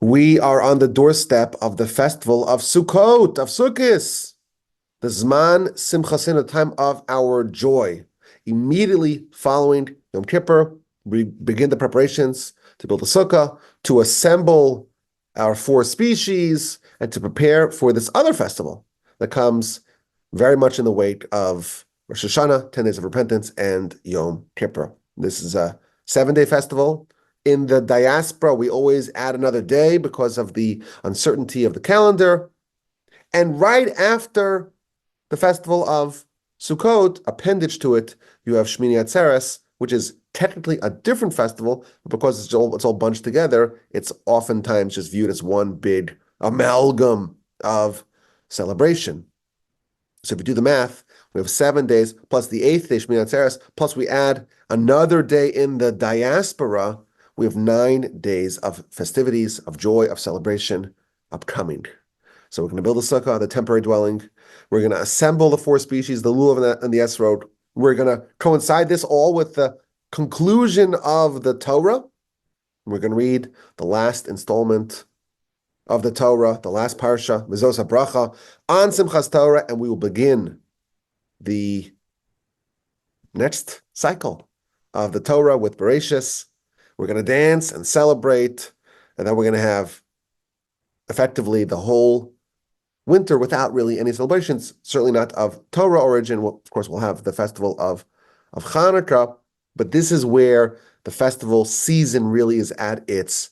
We are on the doorstep of the festival of Sukkot, of Sukkot, the Zman Simchasin, the time of our joy. Immediately following Yom Kippur, we begin the preparations to build a sukkah, to assemble our four species, and to prepare for this other festival that comes very much in the wake of Rosh Hashanah, 10 days of repentance, and Yom Kippur. This is a 7-day festival. In the diaspora, we always add another day because of the uncertainty of the calendar. And right after the festival of Sukkot, appendage to it, you have Shmini Atzeres, which is technically a different festival, but because it's all bunched together, it's oftentimes just viewed as one big amalgam of celebration. So if you do the math, we have 7 days plus the 8th day, Shmini Atzeres, plus we add another day in the diaspora. We have 9 days of festivities, of joy, of celebration upcoming. So we're going to build a sukkah, the temporary dwelling. We're going to assemble the four species, the lulav and the esrog. We're going to coincide this all with the conclusion of the Torah. We're going to read the last installment of the Torah, the last parsha, Mizos HaBracha, on Simchas Torah, and we will begin the next cycle of the Torah with Bereshis. We're going to dance and celebrate, and then we're going to have effectively the whole winter without really any celebrations, certainly not of Torah origin. Of course, we'll have the festival of Hanukkah, but this is where the festival season really is at its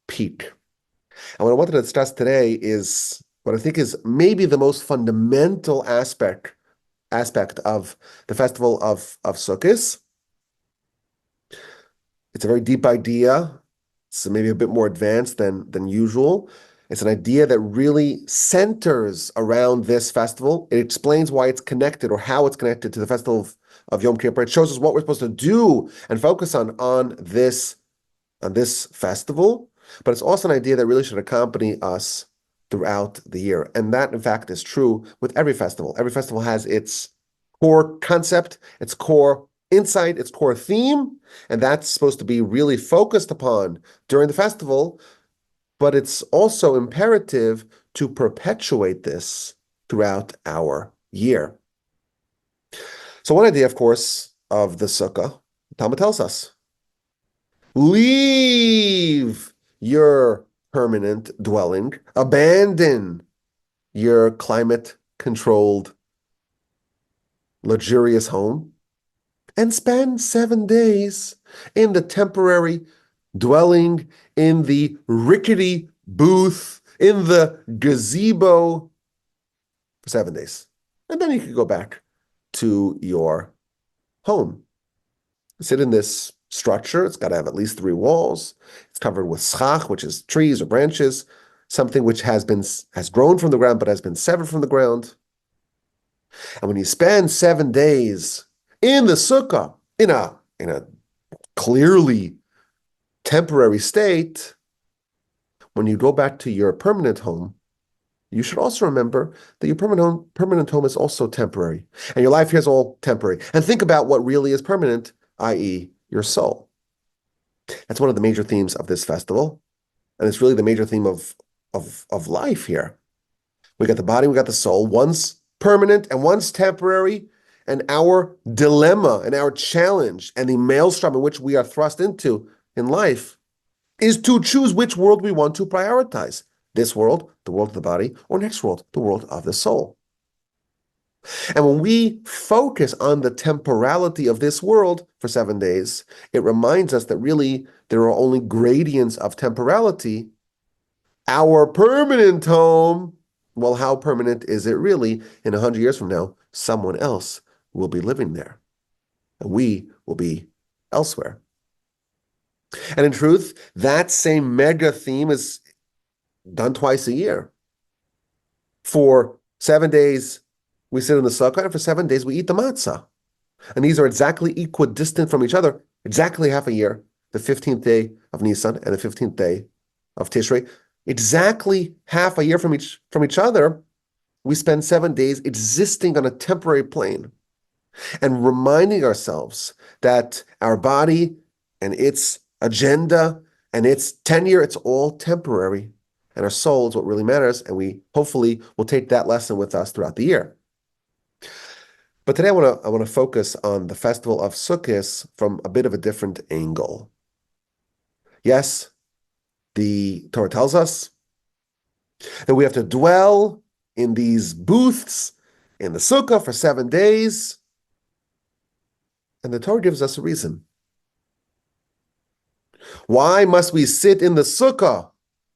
peak. And what I wanted to discuss today is what I think is maybe the most fundamental aspect of the festival of Sukkot. It's a very deep idea. It's maybe a bit more advanced than usual. It's an idea that really centers around this festival. It explains why it's connected or how it's connected to the festival of Yom Kippur. It shows us what we're supposed to do and focus on this festival. But it's also an idea that really should accompany us throughout the year. And that, in fact, is true with every festival. Every festival has its core concept, its core insight, its core theme, and that's supposed to be really focused upon during the festival. But it's also imperative to perpetuate this throughout our year. So one idea, of course, of the sukkah, Talmud tells us, leave your permanent dwelling, abandon your climate-controlled, luxurious home, and spend 7 days in the temporary dwelling, in the rickety booth, in the gazebo for 7 days. And then you can go back to your home. Sit in this structure. It's got to have at least 3 walls. It's covered with schach, which is trees or branches, something which has grown from the ground but has been severed from the ground. And when you spend 7 days in the sukkah, in a clearly temporary state, when you go back to your permanent home, you should also remember that your permanent home is also temporary, and your life here is all temporary. And think about what really is permanent, i.e., your soul. That's one of the major themes of this festival, and it's really the major theme of life here. We got the body, we got the soul. One's permanent and one's temporary, and our dilemma and our challenge and the maelstrom in which we are thrust into in life is to choose which world we want to prioritize. This world, the world of the body, or next world, the world of the soul. And when we focus on the temporality of this world for 7 days, it reminds us that really there are only gradients of temporality. Our permanent home, well, how permanent is it really? In 100 years from now, someone else will be living there, and we will be elsewhere. And in truth, that same mega theme is done twice a year. For 7 days, we sit in the sukkah, and for 7 days, we eat the matzah. And these are exactly equidistant from each other, exactly half a year, the 15th day of Nisan and the 15th day of Tishrei. Exactly half a year from each other, we spend 7 days existing on a temporary plane and reminding ourselves that our body and its agenda And it's tenure, it's all temporary. And our soul is what really matters. And we hopefully will take that lesson with us throughout the year. But today I want to focus on the festival of Sukkot from a bit of a different angle. Yes, the Torah tells us that we have to dwell in these booths in the Sukkah for 7 days. And the Torah gives us a reason. Why must we sit in the Sukkah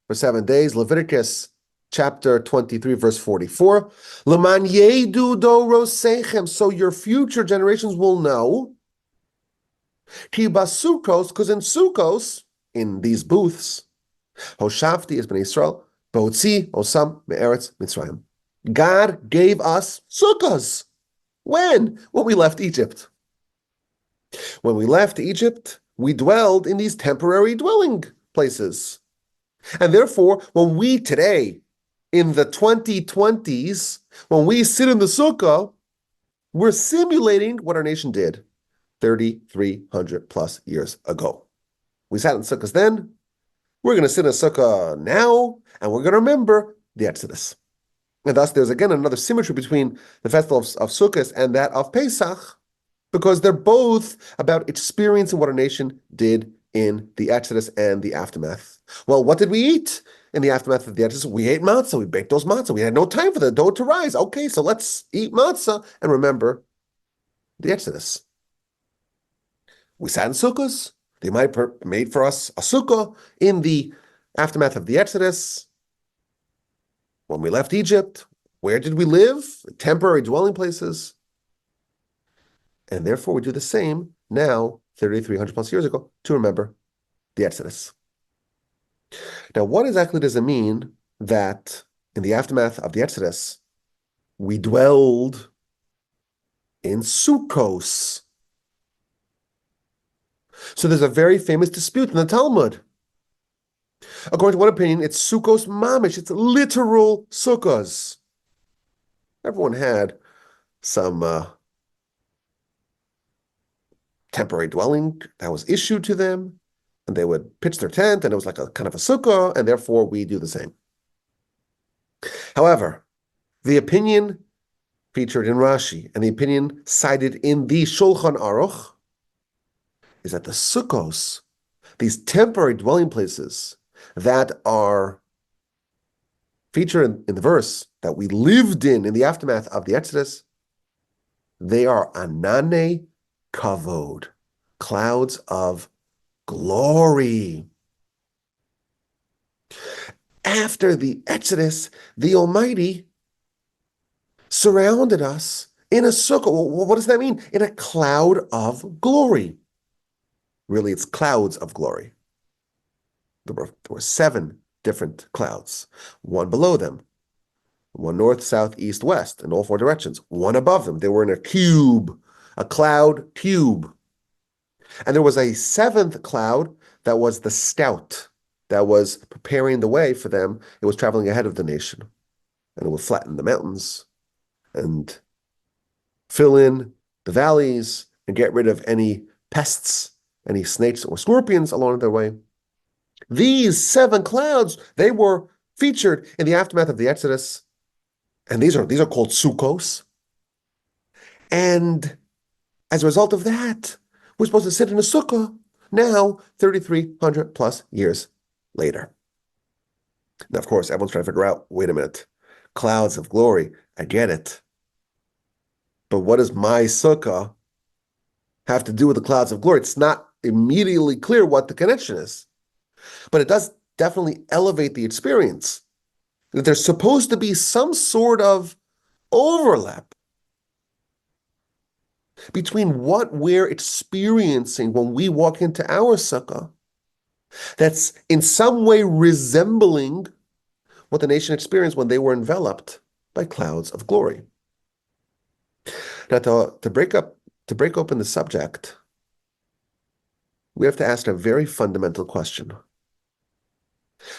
for 7 days? Leviticus chapter 23, verse 44. L'man yedu dorosechem, so your future generations will know. Ki basukos, because in Sukkos, in these booths, Hoshafti is Bnei Yisrael, Botzi osam me'eretz Mitzrayim. God gave us sukkahs. When? When we left Egypt. When we left Egypt, we dwelled in these temporary dwelling places. And therefore, when we today, in the 2020s, when we sit in the sukkah, we're simulating what our nation did 3,300 plus years ago. We sat in sukkahs then. We're going to sit in a sukkah now, and we're going to remember the Exodus. And thus, there's again another symmetry between the festival of Sukkot and that of Pesach, because they're both about experiencing what our nation did in the Exodus and the aftermath. Well, what did we eat in the aftermath of the Exodus? We ate matzah. We baked those matzah. We had no time for the dough to rise. Okay, so let's eat matzah and remember the Exodus. We sat in sukkahs. They might have made for us a sukkah in the aftermath of the Exodus. When we left Egypt, where did we live? Temporary dwelling places. And therefore, we do the same now, 3,300 plus years ago, to remember the Exodus. Now, what exactly does it mean that in the aftermath of the Exodus, we dwelled in Sukkos? So there's a very famous dispute in the Talmud. According to one opinion, it's Sukkos mamish. It's literal sukkahs. Everyone had some temporary dwelling that was issued to them, and they would pitch their tent, and it was like a kind of a sukkah, and therefore we do the same. However, the opinion featured in Rashi and the opinion cited in the Shulchan Aruch is that the sukkos, these temporary dwelling places that are featured in the verse that we lived in the aftermath of the Exodus, they are anane kavod, clouds of glory. After the Exodus, the Almighty surrounded us in a sukkah. Well, what does that mean? In a cloud of glory. Really, it's clouds of glory. There were 7 different clouds, one below them, one north, south, east, west, in all 4 directions, one above them. They were in a cube, a cloud cube. And there was a 7th cloud that was the scout that was preparing the way for them. It was traveling ahead of the nation, and it would flatten the mountains and fill in the valleys and get rid of any pests, any snakes or scorpions along their way. These 7 clouds, they were featured in the aftermath of the Exodus, and these are called Sukkos. And as a result of that, we're supposed to sit in a sukkah now, 3,300 plus years later. Now, of course, everyone's trying to figure out, wait a minute, clouds of glory, I get it. But what does my sukkah have to do with the clouds of glory? It's not immediately clear what the connection is. But it does definitely elevate the experience. That there's supposed to be some sort of overlap between what we're experiencing when we walk into our sukkah that's in some way resembling what the nation experienced when they were enveloped by clouds of glory. Now, to break open the subject, we have to ask a very fundamental question.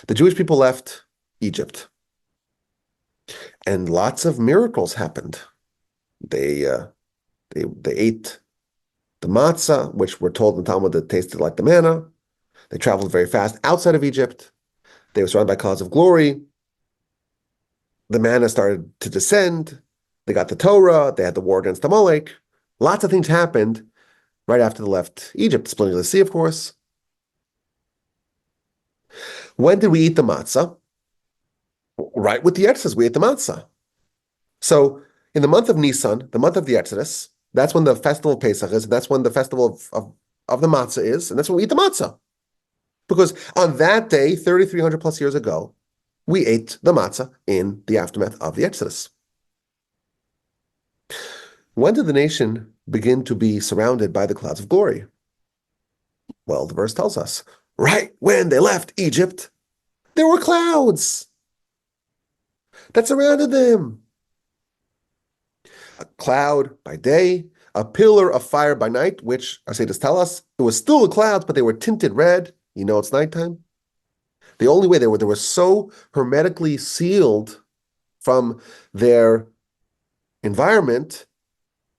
The Jewish people left Egypt, and lots of miracles happened. They ate the matzah, which we're told in the Talmud that tasted like the manna. They traveled very fast outside of Egypt. They were surrounded by clouds of glory. The manna started to descend. They got the Torah. They had the war against Amalek. Lots of things happened right after they left Egypt, splitting of the sea, of course. When did we eat the matzah? Right with the Exodus, we ate the matzah. So in the month of Nisan, the month of the Exodus, that's when the festival of Pesach is, and that's when the festival of the matzah is, and that's when we eat the matzah. Because on that day, 3,300 plus years ago, we ate the matzah in the aftermath of the Exodus. When did the nation begin to be surrounded by the clouds of glory? Well, the verse tells us, right when they left Egypt, there were clouds that surrounded them. A cloud by day, a pillar of fire by night, which our sages tell us, it was still the clouds, but they were tinted red. You know it's nighttime. The only way they were so hermetically sealed from their environment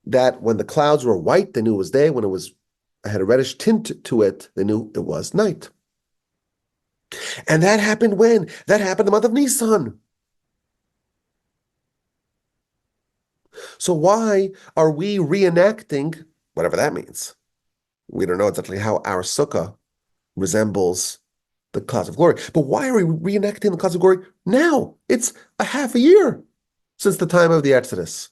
that when the clouds were white, they knew it was day. When it had a reddish tint to it, they knew it was night. And that happened when? That happened the month of Nisan. So why are we reenacting, whatever that means? We don't know exactly how our sukkah resembles the clouds of glory. But why are we reenacting the clouds of glory now? It's a half a year since the time of the Exodus.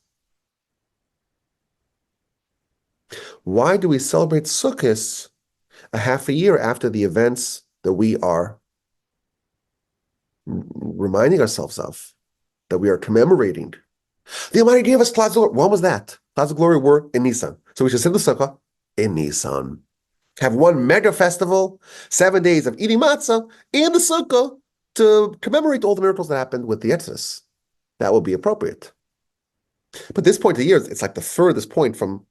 Why do we celebrate Sukkot a half a year after the events that we are reminding ourselves of, that we are commemorating? The Almighty gave us clouds of glory. When was that? Clouds of glory were in Nisan. So we should sing the Sukkah in Nisan. Have one mega festival, 7 days of eating matzah in the Sukkah to commemorate all the miracles that happened with the Exodus. That would be appropriate. But this point of the year, it's like the furthest point from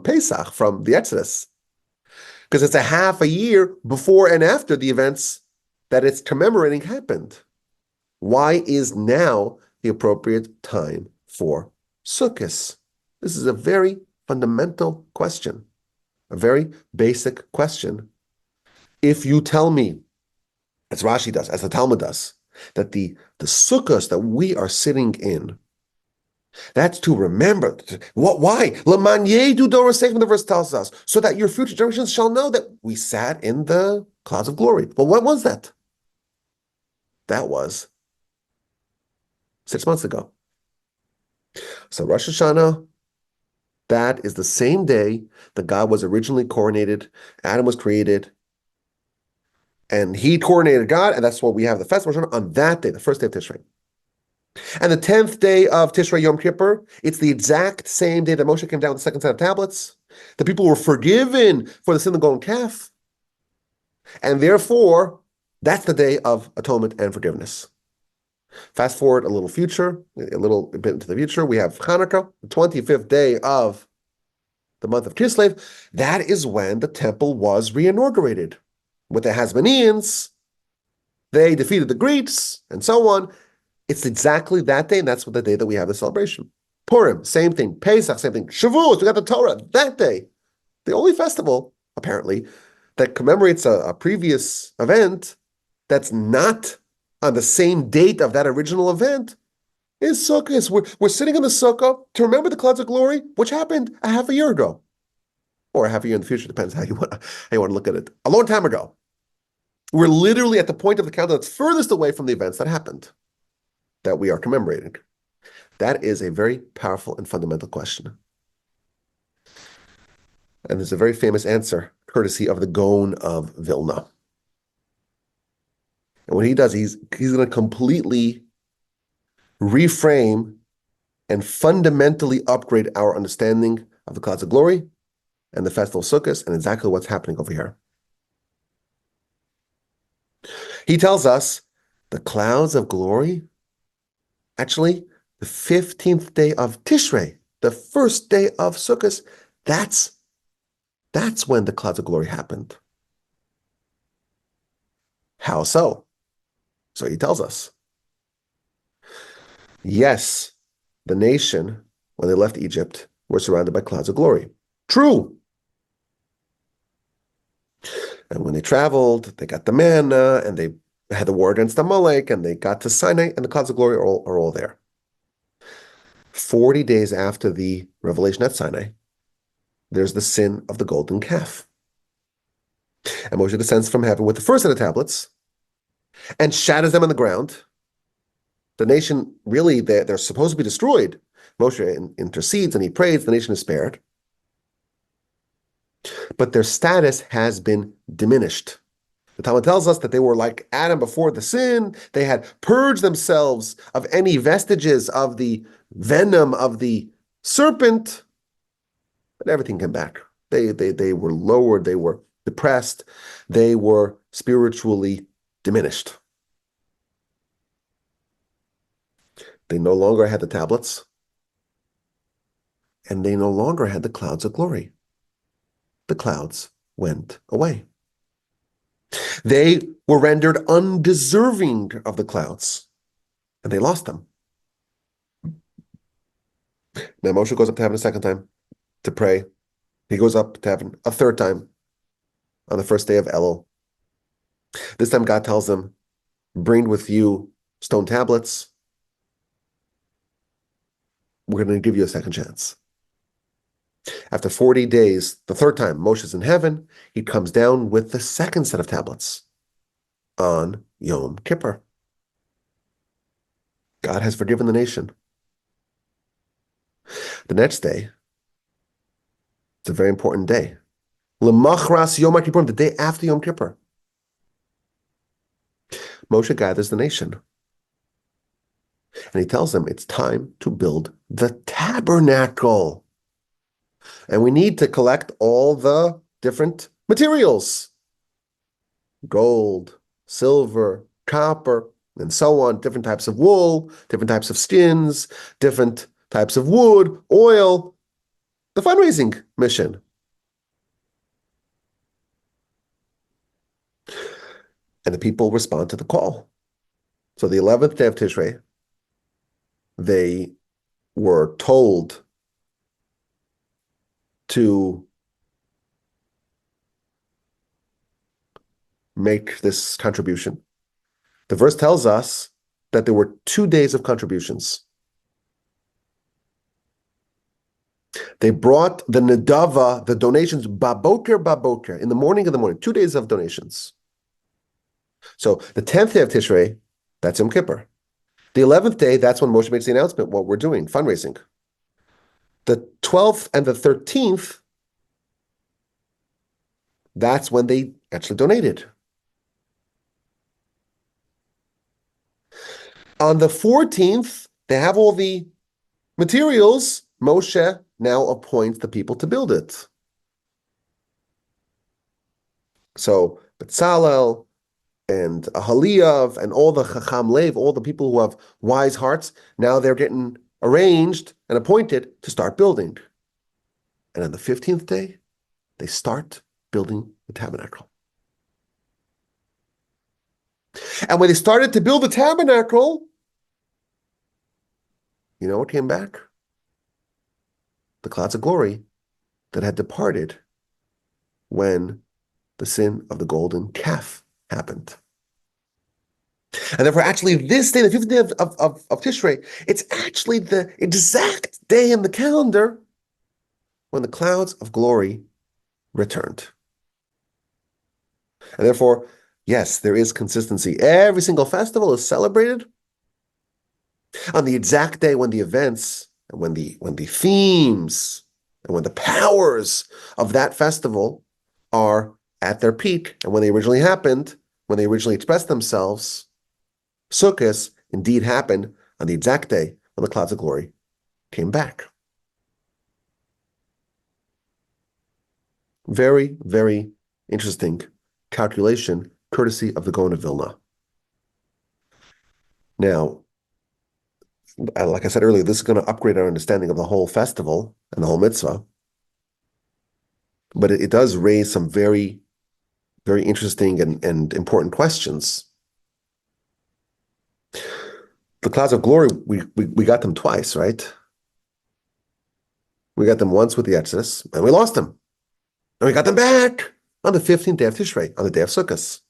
Pesach, from the Exodus. Because it's a half a year before and after the events that it's commemorating happened. Why is now the appropriate time for Sukkot? This is a very fundamental question, a very basic question. If you tell me, as Rashi does, as the Talmud does, that the Sukkot that we are sitting in, that's to remember. Why? L'man yedu dor seif, the verse tells us, so that your future generations shall know that we sat in the clouds of glory. Well, what was that? That was 6 months ago. So Rosh Hashanah, that is the same day that God was originally coronated. Adam was created, and he coronated God, and that's what we have the festival Rosh Hashanah on that day, the first day of Tishrei. And the 10th day of Tishrei Yom Kippur, it's the exact same day that Moshe came down with the second set of tablets. The people were forgiven for the sin of the golden calf. And therefore, that's the day of atonement and forgiveness. Fast forward a little bit into the future, we have Hanukkah, the 25th day of the month of Kislev. That is when the temple was reinaugurated. With the Hasmoneans, they defeated the Greeks, and so on. It's exactly that day, and that's the day that we have the celebration. Purim, same thing. Pesach, same thing. Shavuot, we got the Torah, that day. The only festival, apparently, that commemorates a previous event that's not on the same date of that original event is Sukkot. We're sitting in the Sukkah to remember the clouds of glory, which happened a half a year ago. Or a half a year in the future, depends how you want to look at it. A long time ago. We're literally at the point of the countdown that's furthest away from the events that happened, that we are commemorating. That is a very powerful and fundamental question. And there's a very famous answer, courtesy of the Gaon of Vilna. And what he does, he's going to completely reframe and fundamentally upgrade our understanding of the clouds of glory and the festival of Sukkot and exactly what's happening over here. He tells us the clouds of glory, actually, the 15th day of Tishrei, the first day of Sukkot, that's when the clouds of glory happened. How so? So he tells us. Yes, the nation, when they left Egypt, were surrounded by clouds of glory. True. And when they traveled, they got the manna, and they had the war against Amalek, and they got to Sinai, and the clouds of glory are all there. 40 days after the revelation at Sinai, there's the sin of the golden calf. And Moshe descends from heaven with the first set of tablets and shatters them on the ground. The nation, really, they're supposed to be destroyed. Moshe intercedes and he prays, the nation is spared. But their status has been diminished. The Talmud tells us that they were like Adam before the sin. They had purged themselves of any vestiges of the venom of the serpent, but everything came back. They were lowered, they were depressed, they were spiritually diminished. They no longer had the tablets, and they no longer had the clouds of glory. The clouds went away. They were rendered undeserving of the clouds, and they lost them. Now Moshe goes up to heaven a second time to pray. He goes up to heaven a third time on the first day of Elul. This time God tells him, bring with you stone tablets. We're going to give you a second chance. After 40 days, the third time, Moshe's in heaven, he comes down with the second set of tablets on Yom Kippur. God has forgiven the nation. The next day, it's a very important day. L'machras Yom Kippur, the day after Yom Kippur. Moshe gathers the nation. And he tells them it's time to build the tabernacle. And we need to collect all the different materials. Gold, silver, copper, and so on. Different types of wool, different types of skins, different types of wood, oil. The fundraising mission. And the people respond to the call. So the 11th day of Tishrei, they were told to make this contribution. The verse tells us that there were 2 days of contributions. They brought the nedava, the donations, baboker, in the morning, 2 days of donations. So the 10th day of Tishrei, that's Yom Kippur. The 11th day, that's when Moshe makes the announcement, what we're doing, fundraising. The 12th and the 13th, that's when they actually donated. On the 14th, they have all the materials. Moshe now appoints the people to build it. So Betzalel and Ahaliav and all the Chacham Lev, all the people who have wise hearts, now they're getting arranged and appointed to start building. And on the 15th day, they start building the tabernacle. And when they started to build the tabernacle, you know what came back? The clouds of glory that had departed when the sin of the golden calf happened. And therefore, actually, this day, the 15th day of Tishrei, it's actually the exact day in the calendar when the clouds of glory returned. And therefore, yes, there is consistency. Every single festival is celebrated on the exact day when the events and when the themes and when the powers of that festival are at their peak and when they originally happened, when they originally expressed themselves. Sukkot indeed happened on the exact day when the clouds of glory came back. Very, very interesting calculation, courtesy of the Gaon of Vilna. Now, like I said earlier, this is going to upgrade our understanding of the whole festival and the whole mitzvah. But it does raise some very, very interesting and important questions. The clouds of glory, we got them twice, right? We got them once with the Exodus, and we lost them. And we got them back. on the 15th day of Tishrei, on the day of Sukkot.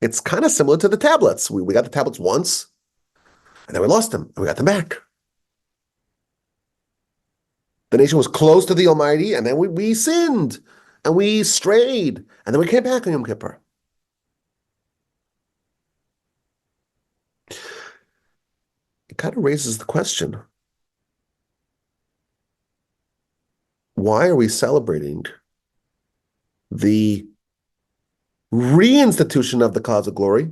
It's kind of similar to the tablets. We got the tablets once, and then we lost them, and we got them back. The nation was close to the Almighty, and then we sinned, and we strayed, and then we came back on Yom Kippur. It kind of raises the question, why are we celebrating the reinstitution of the clouds of glory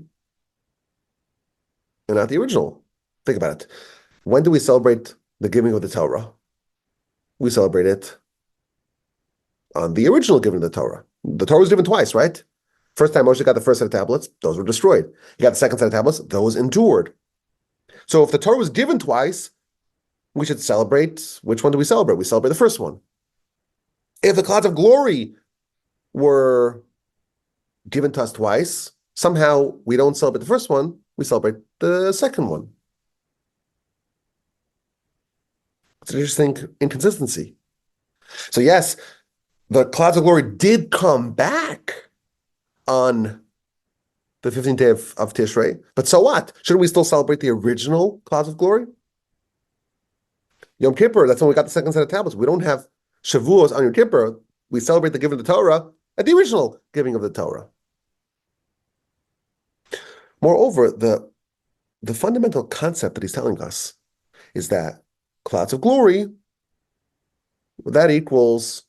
and not the original? Think about it. When do we celebrate the giving of the Torah? We celebrate it on the original giving of the Torah. The Torah was given twice, right? First time Moshe got the first set of tablets, those were destroyed. He got the second set of tablets, those endured. So if the Torah was given twice, we should celebrate. Which one do we celebrate? We celebrate the first one. If the clouds of glory were given to us twice, somehow we don't celebrate the first one, we celebrate the second one. It's an interesting inconsistency. So yes, the clouds of glory did come back on the 15th day of Tishrei, but so what? Shouldn't we still celebrate the original clouds of glory? Yom Kippur, that's when we got the second set of tablets. We don't have Shavuos on Yom Kippur. We celebrate the giving of the Torah at the original giving of the Torah. Moreover, the fundamental concept that he's telling us is that clouds of glory, that equals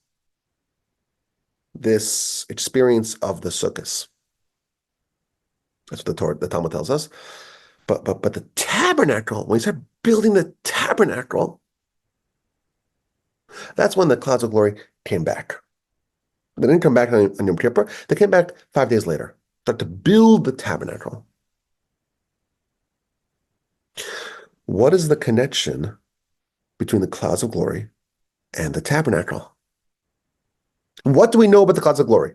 this experience of the Sukkot. That's what the Talmud tells us. But the tabernacle, when you start building the tabernacle, that's when the clouds of glory came back. They didn't come back on Yom Kippur. They came back 5 days later. Start to build the tabernacle. What is the connection between the clouds of glory and the tabernacle? What do we know about the clouds of glory?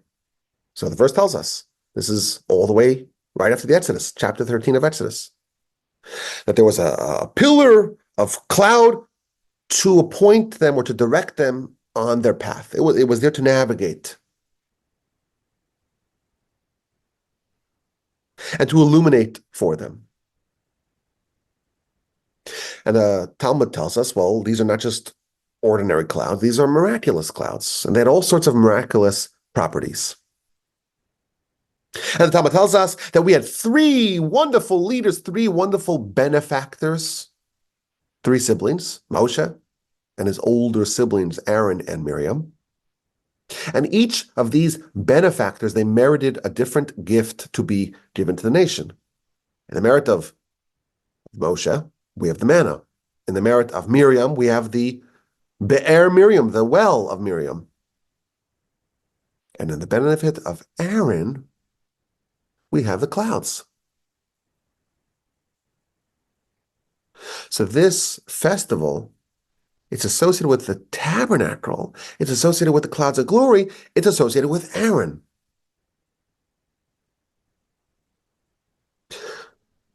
So the verse tells us, this is all the way right after the Exodus, chapter 13 of Exodus, that there was a pillar of cloud to appoint them or to direct them on their path. It was there to navigate and to illuminate for them. And the Talmud tells us, well, these are not just ordinary clouds, these are miraculous clouds, and they had all sorts of miraculous properties. And the Talmud tells us that we had 3 wonderful leaders, 3 wonderful benefactors, 3 siblings, Moshe and his older siblings, Aaron and Miriam. And each of these benefactors, they merited a different gift to be given to the nation. In the merit of Moshe, we have the manna. In the merit of Miriam, we have the Be'er Miriam, the well of Miriam. And in the benefit of Aaron, we have the clouds. So this festival, it's associated with the tabernacle, it's associated with the clouds of glory, it's associated with Aaron.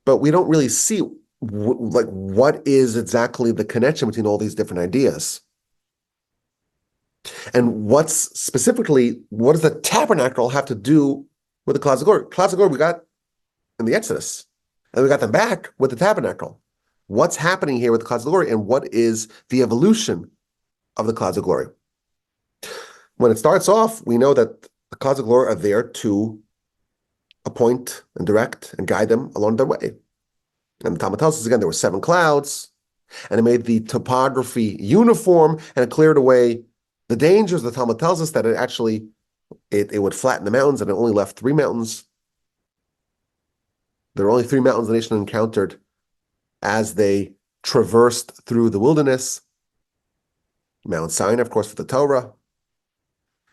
But we don't really see what is exactly the connection between all these different ideas. And what does the tabernacle have to do with the clouds of glory? Clouds of glory we got in the Exodus, and we got them back with the tabernacle. What's happening here with the clouds of glory, and what is the evolution of the clouds of glory? When it starts off, we know that the clouds of glory are there to appoint and direct and guide them along their way. And the Talmud tells us again, there were 7 clouds, and it made the topography uniform, and it cleared away the dangers. The Talmud tells us that it would flatten the mountains, and it only left 3 mountains. There were only 3 mountains the nation encountered as they traversed through the wilderness. Mount Sinai, of course, for the Torah.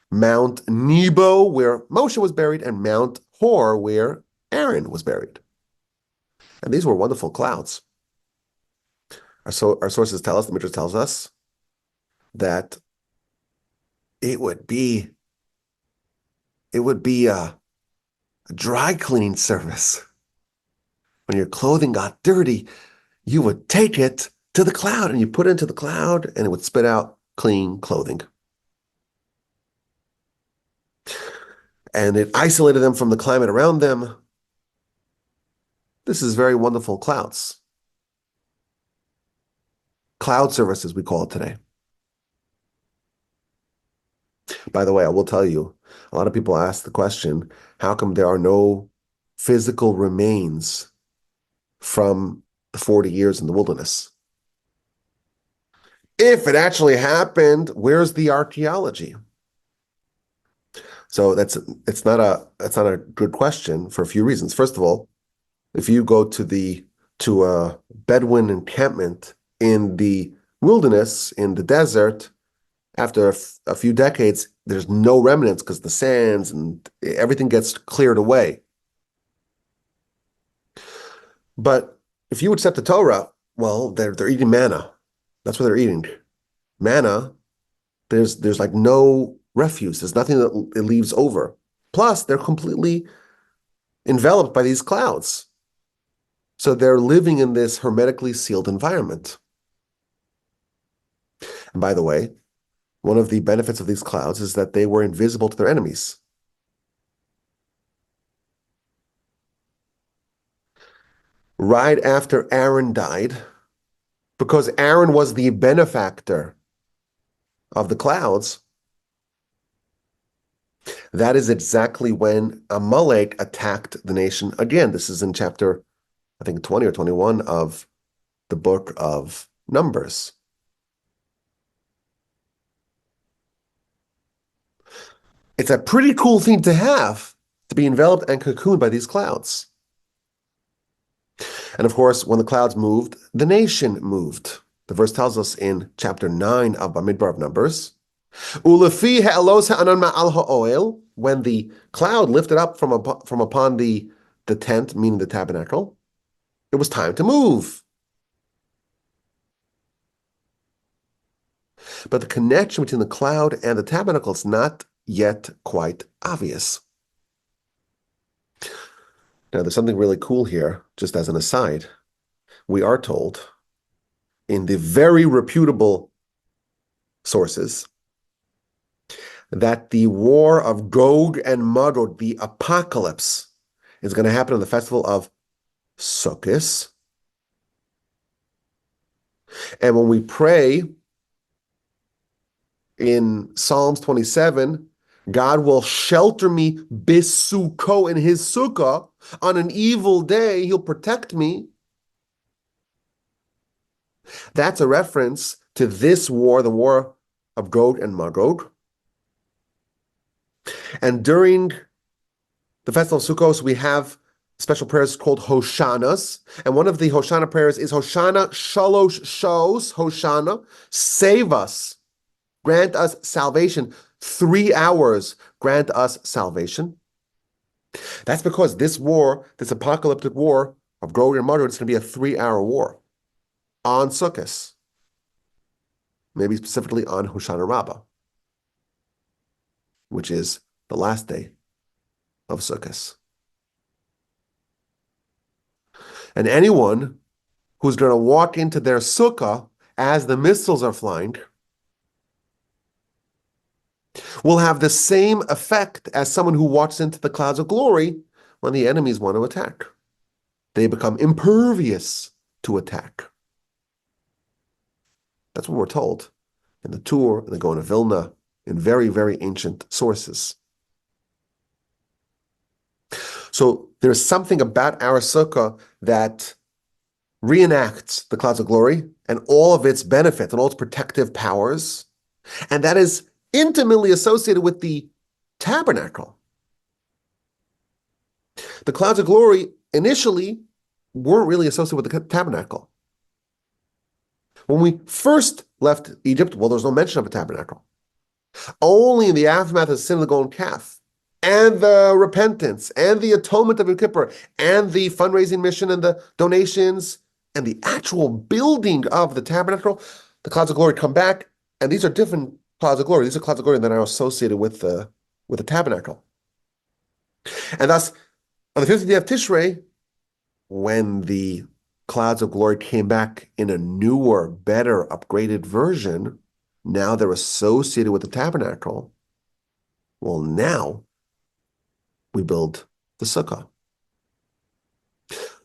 Mount Nebo, where Moshe was buried, and Mount Hor, where Aaron was buried. And these were wonderful clouds. Our sources tell us, the Midrash tells us, that it would be a dry cleaning service. When your clothing got dirty, you would take it to the cloud, and you put it into the cloud, and it would spit out clean clothing. and it isolated them from the climate around them. This is very wonderful clouds. Cloud services, we call it today. By the way, I will tell you, a lot of people ask the question, how come there are no physical remains from the 40 years in the wilderness? If it actually happened, where's the archaeology? So it's not a good question for a few reasons. First of all, if you go to a Bedouin encampment in the wilderness, in the desert, after a few decades, there's no remnants because the sands and everything gets cleared away. But if you accept the Torah, well, they're eating manna. That's what they're eating. Manna, there's like no refuse. There's nothing that it leaves over. Plus, they're completely enveloped by these clouds. So they're living in this hermetically sealed environment. And by the way, one of the benefits of these clouds is that they were invisible to their enemies. Right after Aaron died, because Aaron was the benefactor of the clouds, that is exactly when Amalek attacked the nation again. This is in chapter, I think, 20 or 21 of the book of Numbers. It's a pretty cool thing to have, to be enveloped and cocooned by these clouds. And of course, when the clouds moved, the nation moved. The verse tells us in chapter 9 of Bamidbar of Numbers, Ulefi ha'elos ha'anon ma'al ha'oel, when the cloud lifted up from upon the tent, meaning the tabernacle, it was time to move. But the connection between the cloud and the tabernacle is not yet quite obvious. Now, there's something really cool here, just as an aside. We are told in the very reputable sources that the war of Gog and Magog, the apocalypse, is going to happen on the festival of Sukkot. And when we pray in Psalms 27, God will shelter me bisuko, in his sukkah. On an evil day, he'll protect me. That's a reference to this war, the war of Gog and Magog. And during the festival of Sukkot, we have special prayers called Hoshanas. And one of the Hoshana prayers is Hoshana Shalosh Shos, Hoshana, save us, grant us salvation. 3 hours, grant us salvation. That's because this war, this apocalyptic war of Gog and Magog, is going to be a 3-hour war on Sukkot, maybe specifically on Hoshana Rabbah, which is the last day of Sukkot. And anyone who's going to walk into their sukkah as the missiles are flying will have the same effect as someone who walks into the clouds of glory when the enemies want to attack. They become impervious to attack. That's what we're told in the Tur, in the Gaon of Vilna, in very, very ancient sources. So there's something about our sukkah that reenacts the clouds of glory and all of its benefits and all its protective powers, and that is intimately associated with the tabernacle. The clouds of glory initially weren't really associated with the tabernacle. When we first left Egypt, well, there's no mention of a tabernacle. Only in the aftermath of the sin of the golden calf, and the repentance, and the atonement of Yom Kippur, and the fundraising mission, and the donations, and the actual building of the tabernacle, the clouds of glory come back, and these are different clouds of glory. These are clouds of glory that are associated with the tabernacle. And thus, on the 50th day of Tishrei, when the clouds of glory came back in a newer, better, upgraded version, now they're associated with the tabernacle. Well, now we build the sukkah.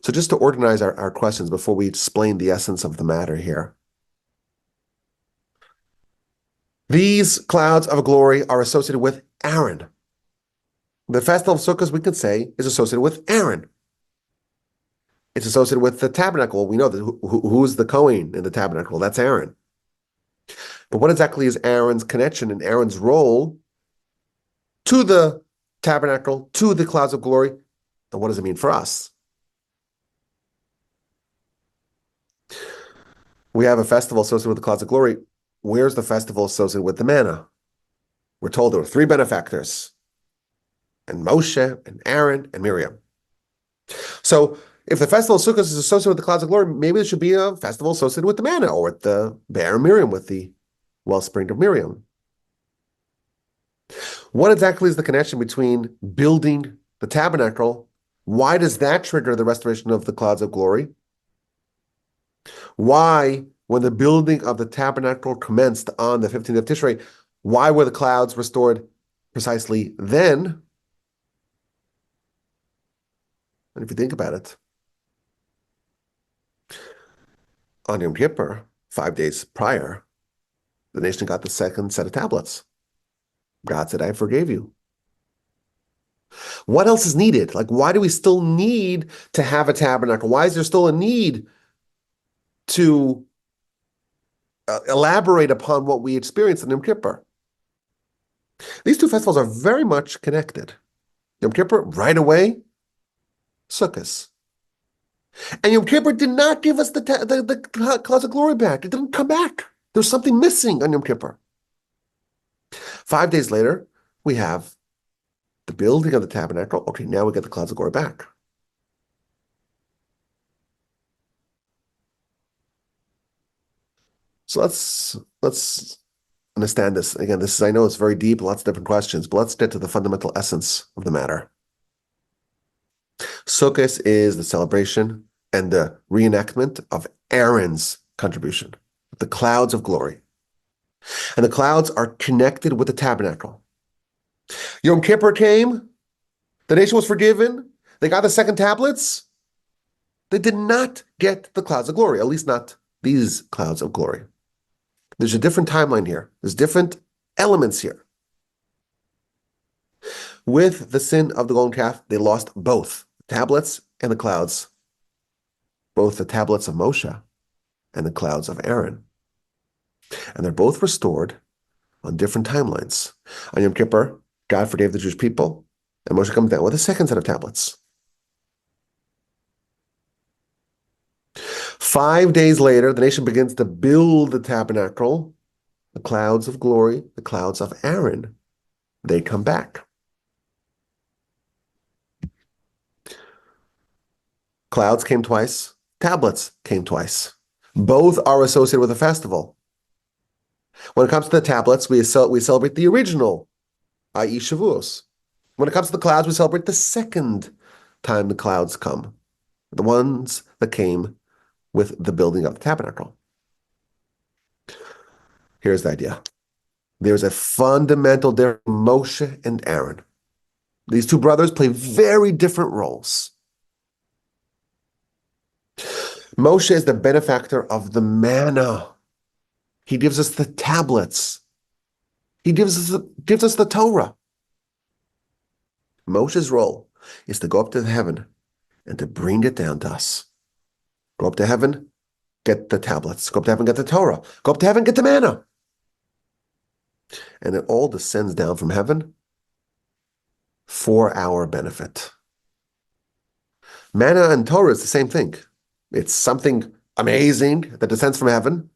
So just to organize our questions before we explain the essence of the matter here. These clouds of glory are associated with Aaron. The festival of Sukkot, we could say, is associated with Aaron. It's associated with the tabernacle. We know that who's the Kohen in the tabernacle? That's Aaron. But what exactly is Aaron's connection and Aaron's role to the tabernacle, to the clouds of glory? And what does it mean for us? We have a festival associated with the clouds of glory. Where's the festival associated with the manna? We're told there were 3 benefactors, and Moshe, and Aaron, and Miriam. So if the festival of Sukkot is associated with the clouds of glory, maybe there should be a festival associated with the manna, or with the bear Miriam, with the wellspring of Miriam. What exactly is the connection between building the tabernacle? Why does that trigger the restoration of the clouds of glory? Why, when the building of the tabernacle commenced on the 15th of Tishrei, why were the clouds restored precisely then? And if you think about it, on Yom Kippur, 5 days prior, the nation got the second set of tablets. God said, I forgave you. What else is needed? Like, why do we still need to have a tabernacle? Why is there still a need to elaborate upon what we experienced in Yom Kippur? These 2 festivals are very much connected. Yom Kippur, right away, Sukkot. And Yom Kippur did not give us the clouds of glory back. It didn't come back. There's something missing on Yom Kippur. 5 days later, we have the building of the tabernacle. Okay, now we get the clouds of glory back. So let's understand this. Again, I know it's very deep, lots of different questions, but let's get to the fundamental essence of the matter. Sukkot is the celebration and the reenactment of Aaron's contribution, the clouds of glory. And the clouds are connected with the tabernacle. Yom Kippur came, the nation was forgiven, they got the second tablets. They did not get the clouds of glory, at least not these clouds of glory. There's a different timeline here. There's different elements here. With the sin of the golden calf, they lost both tablets and the clouds, both the tablets of Moshe and the clouds of Aaron. And they're both restored on different timelines. On Yom Kippur, God forgave the Jewish people, and Moshe comes down with a second set of tablets. 5 days later, the nation begins to build the tabernacle, the clouds of glory, the clouds of Aaron. They come back. Clouds came twice, tablets came twice. Both are associated with a festival. When it comes to the tablets, we celebrate the original, i.e. Shavuos. When it comes to the clouds, we celebrate the second time the clouds come, the ones that came with the building of the tabernacle. Here's the idea. There's a fundamental difference between Moshe and Aaron. These 2 brothers play very different roles. Moshe is the benefactor of the manna. He gives us the tablets. He gives us the Torah. Moshe's role is to go up to heaven and to bring it down to us. Go up to heaven, get the tablets. Go up to heaven, get the Torah. Go up to heaven, get the manna. And it all descends down from heaven for our benefit. Manna and Torah is the same thing. It's something amazing that descends from heaven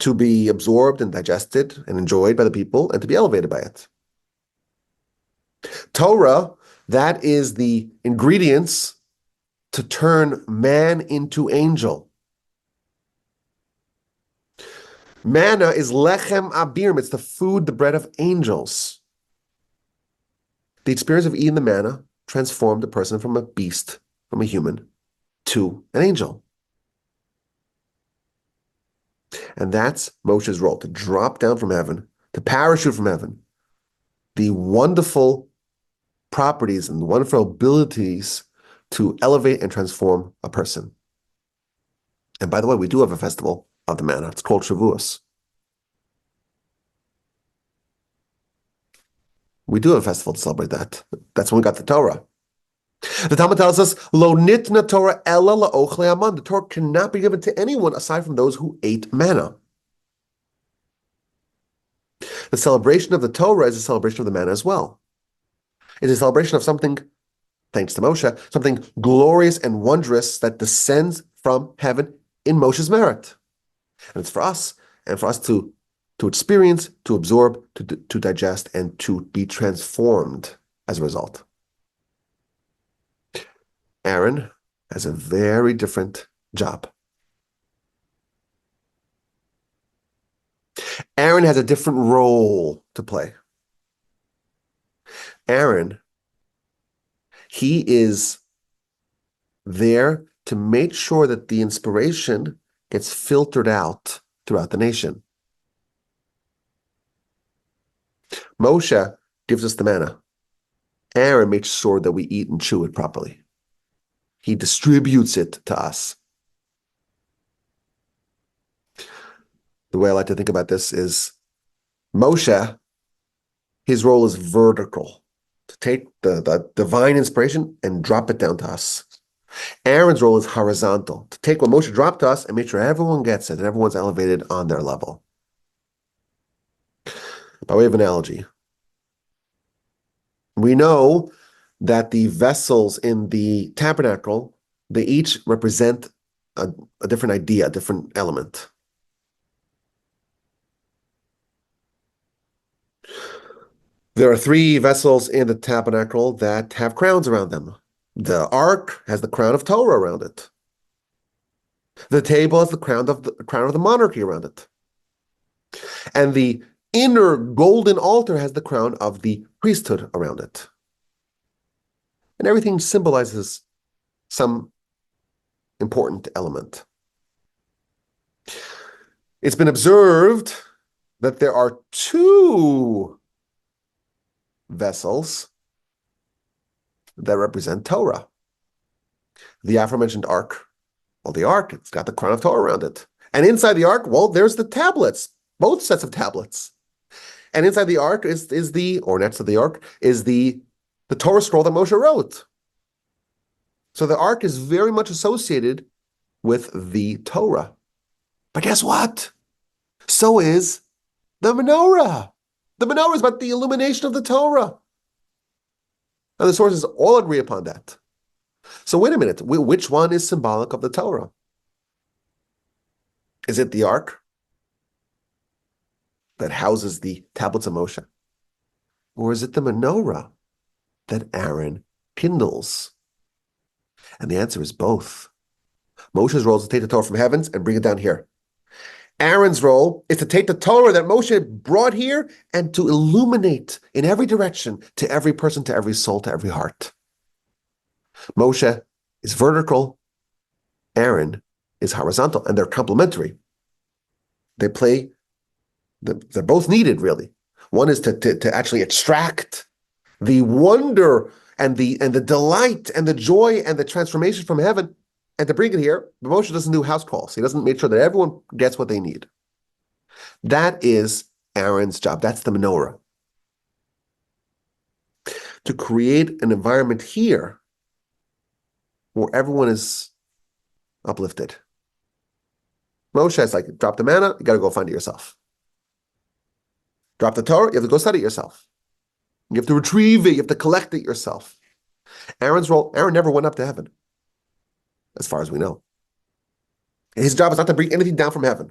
to be absorbed and digested and enjoyed by the people and to be elevated by it. Torah, that is the ingredients to turn man into angel. Manna is lechem abirim. It's the food, the bread of angels. The experience of eating the manna transformed a person from a beast, from a human, to an angel. And that's Moshe's role, to drop down from heaven, to parachute from heaven, the wonderful properties and wonderful abilities to elevate and transform a person. And by the way, we do have a festival of the manna. It's called Shavuos. We do have a festival to celebrate that. That's when we got the Torah. The Talmud tells us, Lo nitna Torah ella la'ochlei aman. The Torah cannot be given to anyone aside from those who ate manna. The celebration of the Torah is a celebration of the manna as well. It is a celebration of something, thanks to Moshe, something glorious and wondrous that descends from heaven in Moshe's merit. And it's for us, and for us to experience, to absorb, to digest, and to be transformed as a result. Aaron has a very different job. Aaron has a different role to play. Aaron, he is there to make sure that the inspiration gets filtered out throughout the nation. Moshe gives us the manna. Aaron makes sure that we eat and chew it properly. He distributes it to us. The way I like to think about this is Moshe, his role is vertical, to take the divine inspiration and drop it down to us. Aaron's role is horizontal, to take what Moshe dropped to us and make sure everyone gets it and everyone's elevated on their level. By way of analogy, we know that the vessels in the tabernacle, they each represent a different idea, a different element. There are 3 vessels in the tabernacle that have crowns around them. The ark has the crown of Torah around it. The table has the crown of the monarchy around it. And the inner golden altar has the crown of the priesthood around it. And everything symbolizes some important element. It's been observed that there are 2 vessels that represent Torah. The aforementioned ark. Well, the ark, it's got the crown of Torah around it. And inside the ark, well, there's the tablets, both sets of tablets. And inside the ark is or next to the ark, is the Torah scroll that Moshe wrote. So the ark is very much associated with the Torah. But guess what? So is the menorah. The menorah is about the illumination of the Torah. And the sources all agree upon that. So wait a minute, which one is symbolic of the Torah? Is it the ark that houses the tablets of Moshe? Or is it the menorah that Aaron kindles? And the answer is both. Moshe's role is to take the Torah from heavens and bring it down here. Aaron's role is to take the Torah that Moshe brought here and to illuminate in every direction, to every person, to every soul, to every heart. Moshe is vertical, Aaron is horizontal, and they're complementary. They're both needed, really. One is to actually extract the wonder and the delight and the joy and the transformation from heaven, and to bring it here. But Moshe doesn't do house calls. He doesn't make sure that everyone gets what they need. That is Aaron's job. That's the menorah. To create an environment here where everyone is uplifted. Moshe is like, drop the manna, you got to go find it yourself. Drop the Torah, you have to go study it yourself. You have to retrieve it, you have to collect it yourself. Aaron's role, Aaron never went up to heaven, as far as we know. His job is not to bring anything down from heaven.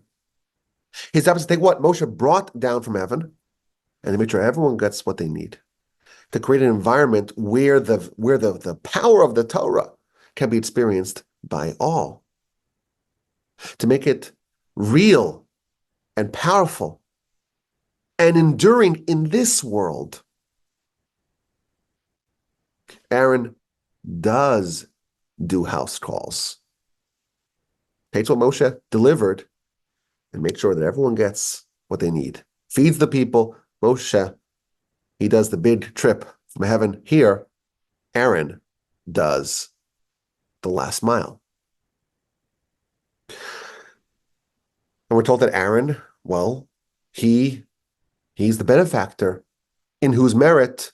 His job is to take what Moshe brought down from heaven and to make sure everyone gets what they need. To create an environment where the power of the Torah can be experienced by all. To make it real and powerful and enduring in this world. Aaron does do house calls. Takes what Moshe delivered and makes sure that everyone gets what they need. Feeds the people. Moshe he does the big trip from heaven. Here, Aaron does the last mile. And we're told that Aaron, well, he's the benefactor in whose merit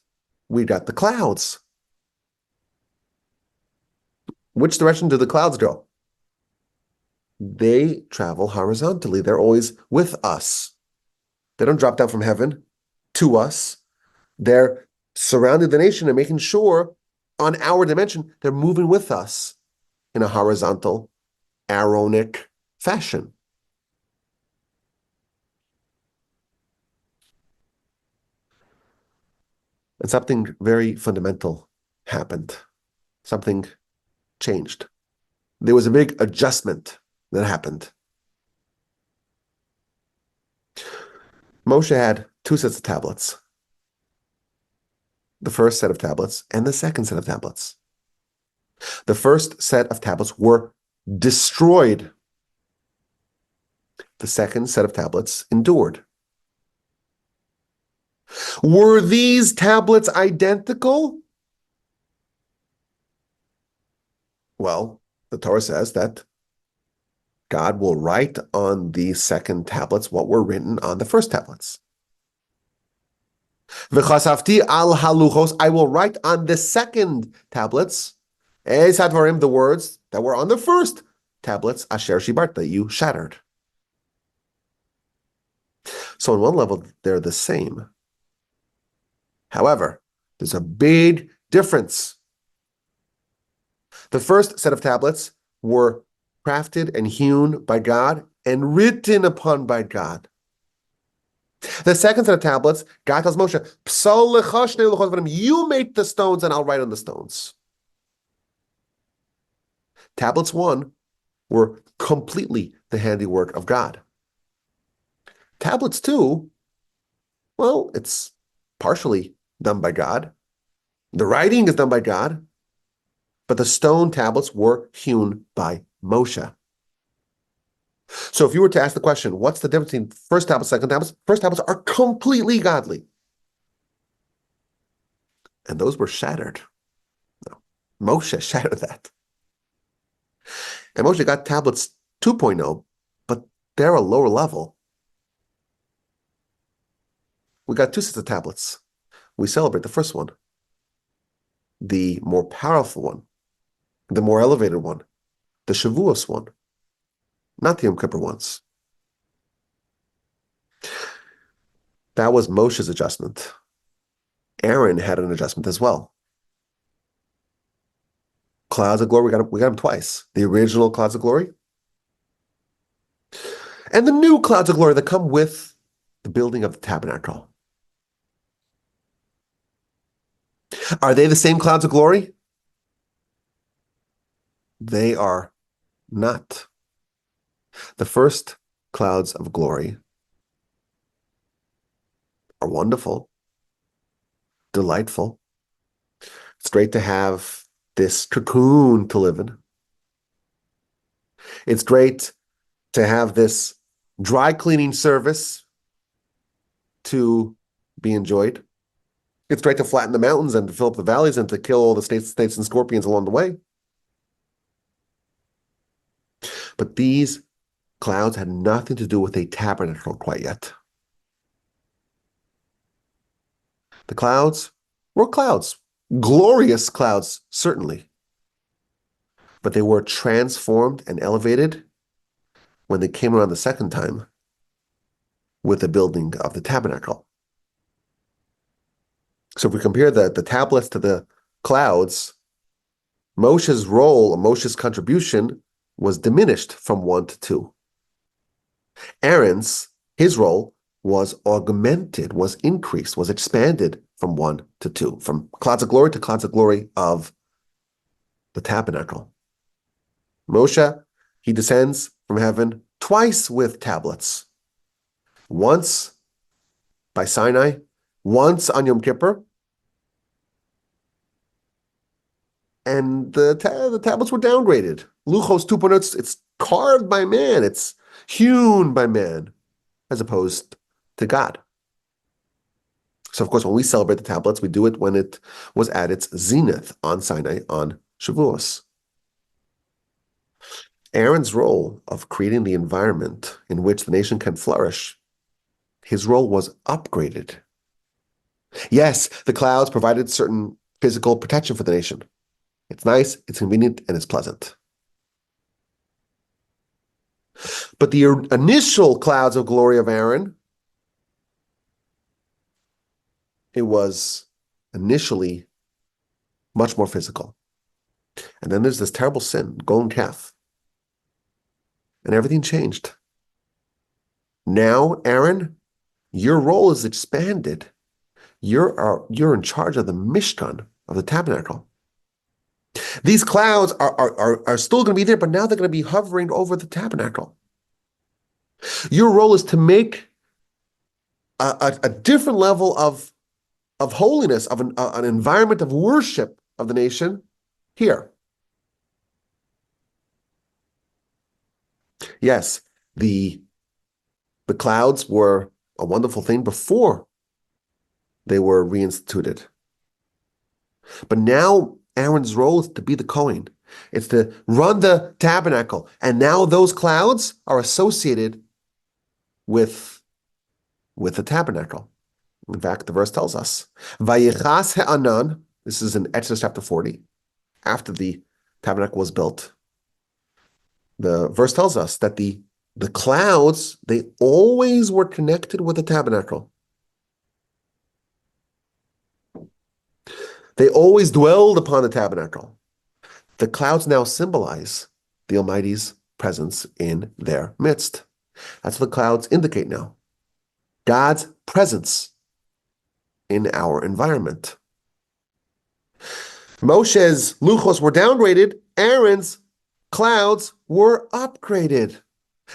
we got the clouds. Which direction do the clouds go? They travel horizontally. They're always with us. They don't drop down from heaven to us. They're surrounding the nation and making sure on our dimension, they're moving with us in a horizontal, Aaronic fashion. And something very fundamental happened. Something changed. There was a big adjustment that happened. Moshe had two sets of tablets. The first set of tablets and the second set of tablets. The first set of tablets were destroyed. The second set of tablets endured. Were these tablets identical? Well, the Torah says that God will write on the second tablets what were written on the first tablets. V'chasafti al haluchos, I will write on the second tablets, es hadvarim, the words that were on the first tablets, asher shibarta, you shattered. So on one level, they're the same. However, there's a big difference. The first set of tablets were crafted and hewn by God and written upon by God. The second set of tablets, God tells Moshe, you make the stones and I'll write on the stones. Tablets 1 were completely the handiwork of God. Tablets 2, well, it's partially done by God. The writing is done by God, but the stone tablets were hewn by Moshe. So if you were to ask the question, what's the difference between first tablets, second tablets? First tablets are completely godly. And those were shattered. No, Moshe shattered that. And Moshe got tablets 2.0, but they're a lower level. We got two sets of tablets. We celebrate the first one, the more powerful one, the more elevated one, the Shavuos one, not the Yom Kippur ones. That was Moshe's adjustment. Aaron had an adjustment as well. Clouds of glory, we got them twice. The original clouds of glory and the new clouds of glory that come with the building of the tabernacle. Are they the same clouds of glory? They are not. The first clouds of glory are wonderful, delightful. It's great to have this cocoon to live in. It's great to have this dry cleaning service to be enjoyed. It's great to flatten the mountains and to fill up the valleys and to kill all the snakes and scorpions along the way. But these clouds had nothing to do with a tabernacle quite yet. The clouds were clouds, glorious clouds, certainly. But they were transformed and elevated when they came around the second time with the building of the tabernacle. So if we compare the tablets to the clouds, Moshe's role, Moshe's contribution was diminished from 1 to 2. Aaron's, his role was augmented, was increased, was expanded from 1 to 2, from clouds of glory to clouds of glory of the tabernacle. Moshe, he descends from heaven twice with tablets. Once by Sinai, once on Yom Kippur, and the tablets were downgraded. Luchos 2.0, it's carved by man, it's hewn by man, as opposed to God. So, of course, when we celebrate the tablets, we do it when it was at its zenith on Sinai on Shavuos. Aaron's role of creating the environment in which the nation can flourish, his role was upgraded. Yes, the clouds provided certain physical protection for the nation. It's nice, it's convenient, and it's pleasant. But the initial clouds of glory of Aaron, it was initially much more physical. And then there's this terrible sin, golden calf. And everything changed. Now, Aaron, your role is expanded. You're in charge of the Mishkan, of the tabernacle. These clouds are still going to be there, but now they're going to be hovering over the tabernacle. Your role is to make a different level of holiness, of an environment of worship of the nation here. Yes, the clouds were a wonderful thing before they were reinstituted. But now Aaron's role is to be the Kohen. It's to run the tabernacle. And now those clouds are associated with the tabernacle. In fact, the verse tells us, Vayichas ha'anan, this is in Exodus chapter 40, after the tabernacle was built. The verse tells us that the clouds, they always were connected with the tabernacle. They always dwelled upon the tabernacle. The clouds now symbolize the Almighty's presence in their midst. That's what the clouds indicate now. God's presence in our environment. Moshe's luchos were downgraded. Aaron's clouds were upgraded.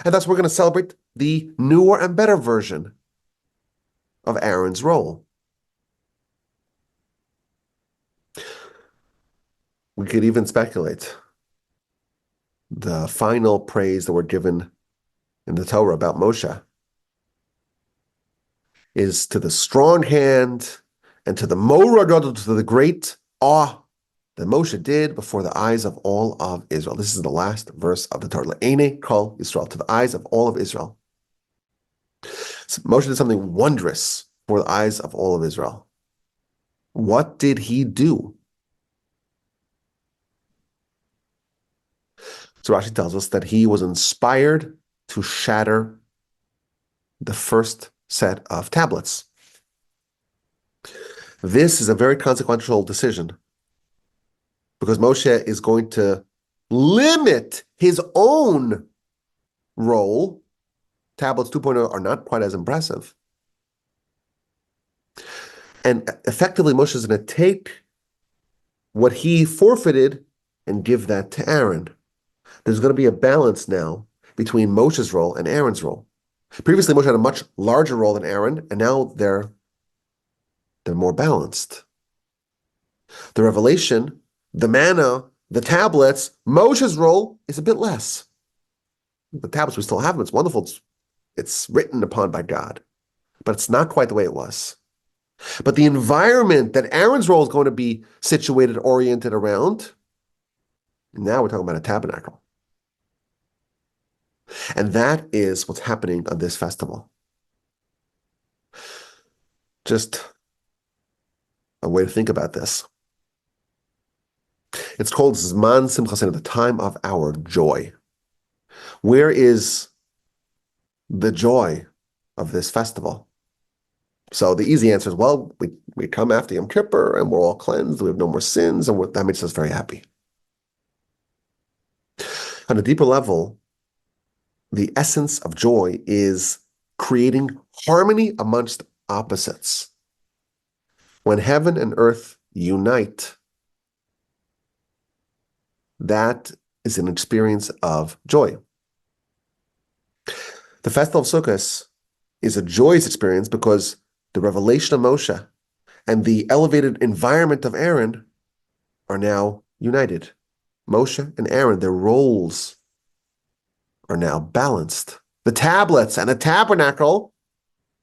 And thus we're going to celebrate the newer and better version of Aaron's role. We could even speculate the final praise that we're given in the Torah about Moshe is to the strong hand and to the morad, to the great awe that Moshe did before the eyes of all of Israel. This is the last verse of the Torah. Le'enei kol Yisrael, to the eyes of all of Israel. So Moshe did something wondrous for the eyes of all of Israel. What did he do? So Rashi tells us that he was inspired to shatter the first set of tablets. This is a very consequential decision because Moshe is going to limit his own role. Tablets 2.0 are not quite as impressive. And effectively, Moshe is going to take what he forfeited and give that to Aaron. There's going to be a balance now between Moshe's role and Aaron's role. Previously, Moshe had a much larger role than Aaron, and now they're more balanced. The revelation, the manna, the tablets, Moshe's role is a bit less. The tablets, we still have them. It's wonderful. It's written upon by God, but it's not quite the way it was. But the environment that Aaron's role is going to be situated, oriented around, now we're talking about a tabernacle. And that is what's happening on this festival. Just a way to think about this. It's called Zman Simchasenu, the time of our joy. Where is the joy of this festival? So the easy answer is, well, we come after Yom Kippur and we're all cleansed, we have no more sins, and that makes us very happy. On a deeper level, the essence of joy is creating harmony amongst opposites. When heaven and earth unite, that is an experience of joy. The Festival of Sukkot is a joyous experience because the revelation of Moshe and the elevated environment of Aaron are now united. Moshe and Aaron, their roles are now balanced. The tablets and the tabernacle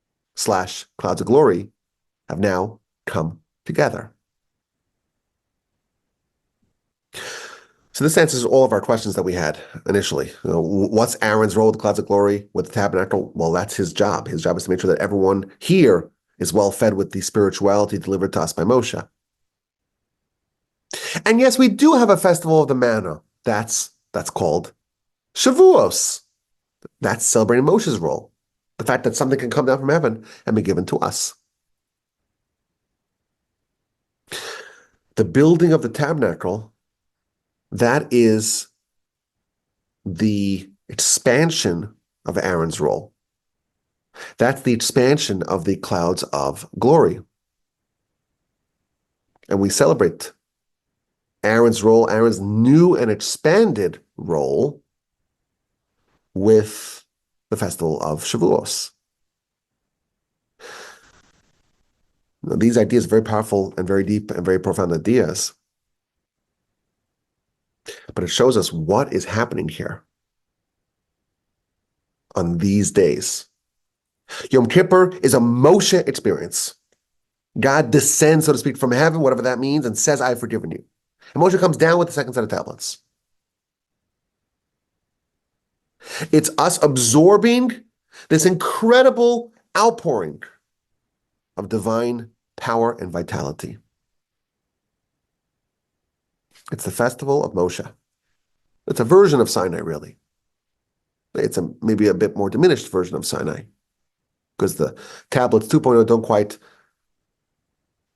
/ clouds of glory have now come together. So this answers all of our questions that we had initially. What's Aaron's role with the clouds of glory, with the tabernacle? Well, that's his job. His job is to make sure that everyone here is well fed with the spirituality delivered to us by Moshe. And yes, we do have a festival of the manna. That's called Shavuos. That's celebrating Moshe's role. The fact that something can come down from heaven and be given to us. The building of the tabernacle, that is the expansion of Aaron's role. That's the expansion of the clouds of glory. And we celebrate Aaron's role, Aaron's new and expanded role with the festival of Shavuos. Now, these ideas are very powerful and very deep and very profound ideas. But it shows us what is happening here on these days. Yom Kippur is a Moshe experience. God descends, so to speak, from heaven, whatever that means, and says, I've forgiven you. And Moshe comes down with the second set of tablets. It's us absorbing this incredible outpouring of divine power and vitality. It's the festival of Moshe. It's a version of Sinai, really. It's maybe a bit more diminished version of Sinai, because the tablets 2.0 don't quite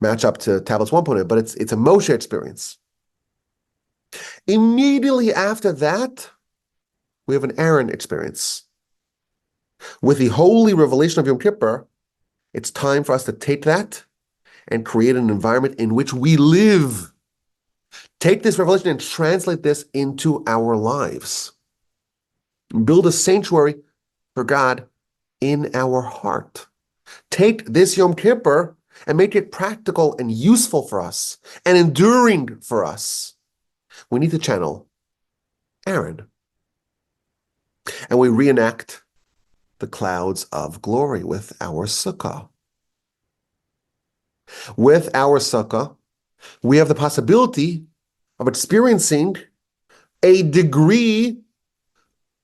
match up to tablets 1.0, but it's a Moshe experience. Immediately after that, we have an Aaron experience. With the holy revelation of Yom Kippur, it's time for us to take that and create an environment in which we live. Take this revelation and translate this into our lives. Build a sanctuary for God in our heart. Take this Yom Kippur and make it practical and useful for us and enduring for us. We need to channel Aaron. And we reenact the clouds of glory with our sukkah. With our sukkah, we have the possibility of experiencing a degree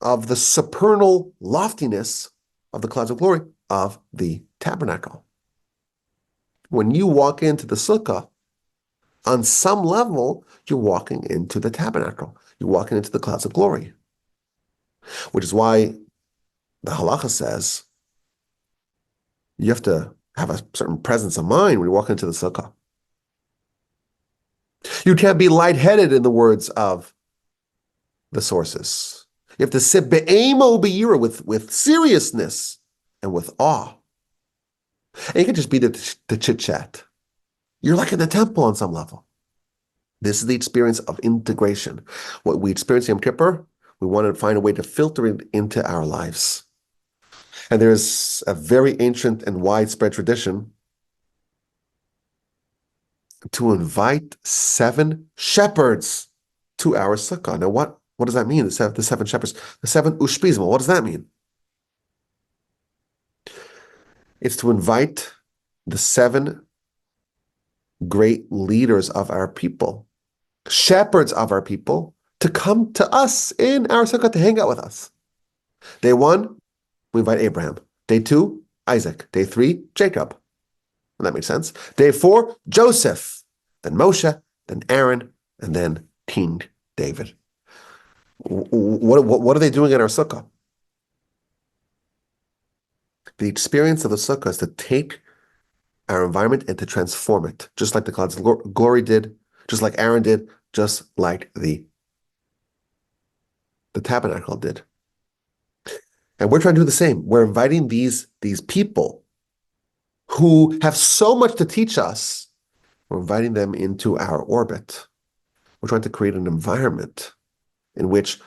of the supernal loftiness of the clouds of glory of the tabernacle. When you walk into the sukkah, on some level, you're walking into the tabernacle. You're walking into the clouds of glory. Which is why the halacha says you have to have a certain presence of mind when you walk into the sukkah. You can't be lightheaded, in the words of the sources. You have to sit be'emo be'ira, with seriousness and with awe. And you can just be there to chit-chat. You're like in the temple on some level. This is the experience of integration. What we experience in Yom Kippur, we want to find a way to filter it into our lives. And there's a very ancient and widespread tradition to invite 7 shepherds to our sukkah. Now, what does that mean? The seven shepherds, the 7 ushpizim. What does that mean? It's to invite the 7 great leaders of our people, shepherds of our people, to come to us in our sukkah to hang out with us. Day 1, we invite Abraham. Day 2, Isaac. Day 3, Jacob. And that makes sense. Day 4, Joseph. Then Moshe, then Aaron, and then King David. What are they doing in our sukkah? The experience of the sukkah is to take our environment and to transform it, just like the clouds of glory did, just like Aaron did, just like the tabernacle did. And we're trying to do the same. We're inviting these people who have so much to teach us. We're inviting them into our orbit. We're trying to create an environment in which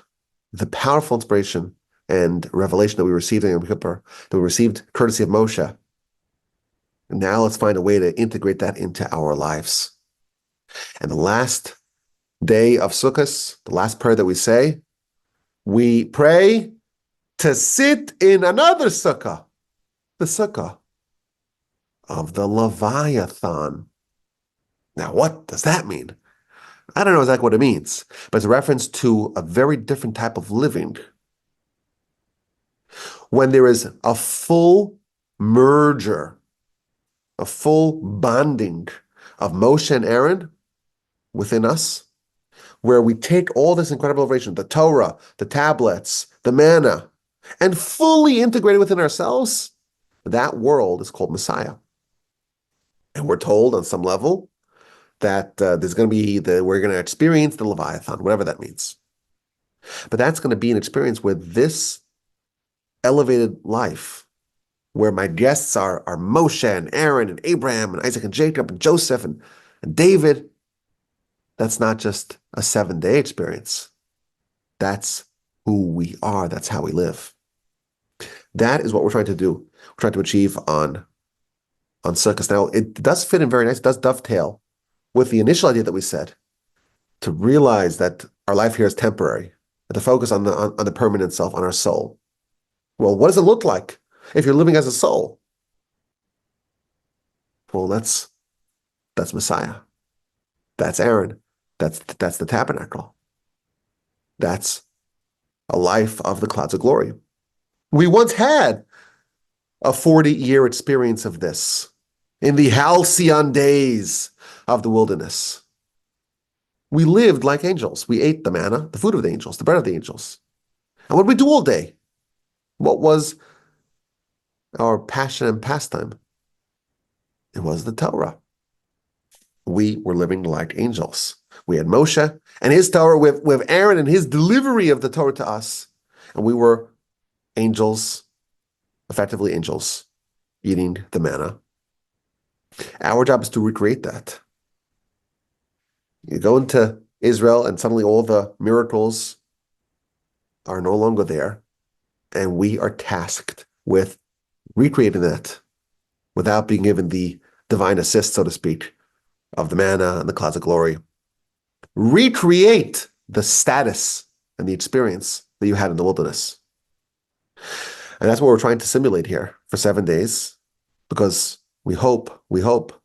the powerful inspiration and revelation that we received in Yom Kippur, that we received courtesy of Moshe, and now let's find a way to integrate that into our lives. And the last day of Sukkot, the last prayer that we pray to sit in another sukkah, the sukkah of the Leviathan. Now, what does that mean? I don't know exactly what it means, but it's a reference to a very different type of living. When there is a full merger, a full bonding of Moshe and Aaron within us, where we take all this incredible revelation, the Torah, the tablets, the manna, and fully integrate it within ourselves, that world is called Messiah. And we're told on some level that there's going to be we're going to experience the Leviathan, whatever that means. But that's going to be an experience where this elevated life, where my guests are Moshe and Aaron and Abraham and Isaac and Jacob and Joseph and David, that's not just a 7-day experience. That's who we are. That's how we live. That is what we're trying to do. We're trying to achieve on Sukkot. Now, it does fit in very nice. It does dovetail with the initial idea that we said, to realize that our life here is temporary, and to focus on the permanent self, on our soul. Well, what does it look like if you're living as a soul? Well, that's Messiah. That's Aaron. That's the tabernacle. That's a life of the clouds of glory. We once had a 40-year experience of this in the halcyon days of the wilderness. We lived like angels. We ate the manna, the food of the angels, the bread of the angels. And what did we do all day? What was our passion and pastime? It was the Torah. We were living like angels. We had Moshe and his Torah with Aaron and his delivery of the Torah to us. And we were angels, effectively angels, eating the manna. Our job is to recreate that. You go into Israel and suddenly all the miracles are no longer there. And we are tasked with recreating that without being given the divine assist, so to speak, of the manna and the clouds of glory. Recreate the status and the experience that you had in the wilderness. And that's what we're trying to simulate here for 7 days, because we hope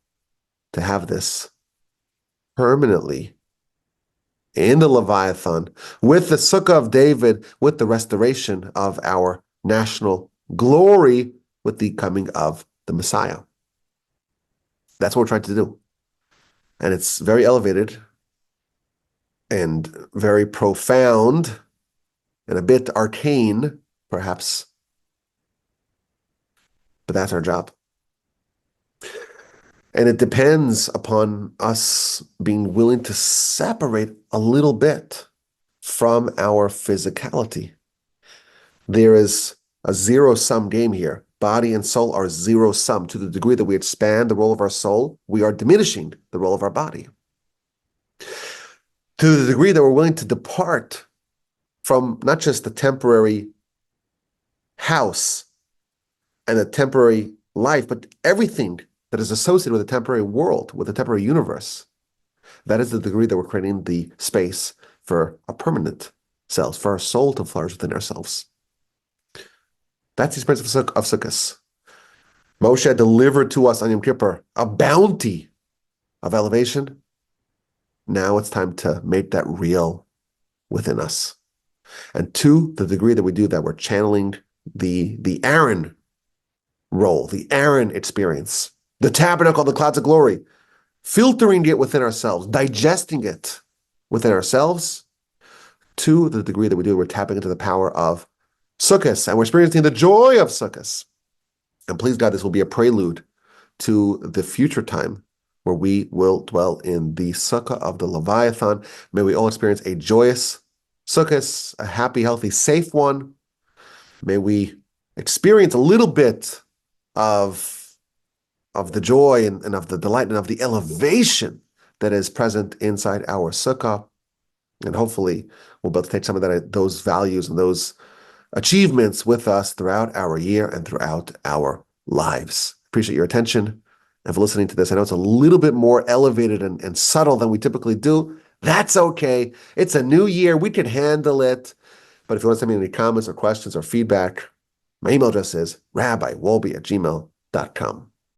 to have this permanently in the Leviathan, with the Sukkah of David, with the restoration of our national glory, with the coming of the Messiah. That's what we're trying to do. And it's very elevated and very profound and a bit arcane, perhaps. But that's our job. And it depends upon us being willing to separate a little bit from our physicality. There is a zero-sum game here. Body and soul are zero-sum. To the degree that we expand the role of our soul, we are diminishing the role of our body. To the degree that we're willing to depart from not just the temporary house and the temporary life, but everything that is associated with a temporary world, with a temporary universe. That is the degree that we're creating the space for a permanent self, for our soul to flourish within ourselves. That's the experience of Sukkot. Moshe delivered to us on Yom Kippur a bounty of elevation. Now it's time to make that real within us. And to the degree that we do that, we're channeling the Aaron role, the Aaron experience, the tabernacle, the clouds of glory, filtering it within ourselves, digesting it within ourselves. To the degree that we do, we're tapping into the power of Sukkot, and we're experiencing the joy of Sukkot. And please God, this will be a prelude to the future time where we will dwell in the Sukkah of the Leviathan. May we all experience a joyous Sukkot, a happy, healthy, safe one. May we experience a little bit of the joy and of the delight and of the elevation that is present inside our Sukkah. And hopefully we'll be able to take some of those values and those achievements with us throughout our year and throughout our lives. Appreciate your attention and for listening to this. I know it's a little bit more elevated and subtle than we typically do. That's okay. It's a new year. We can handle it. But if you want to send me any comments or questions or feedback, my email address is rabbiwolbe@gmail.com.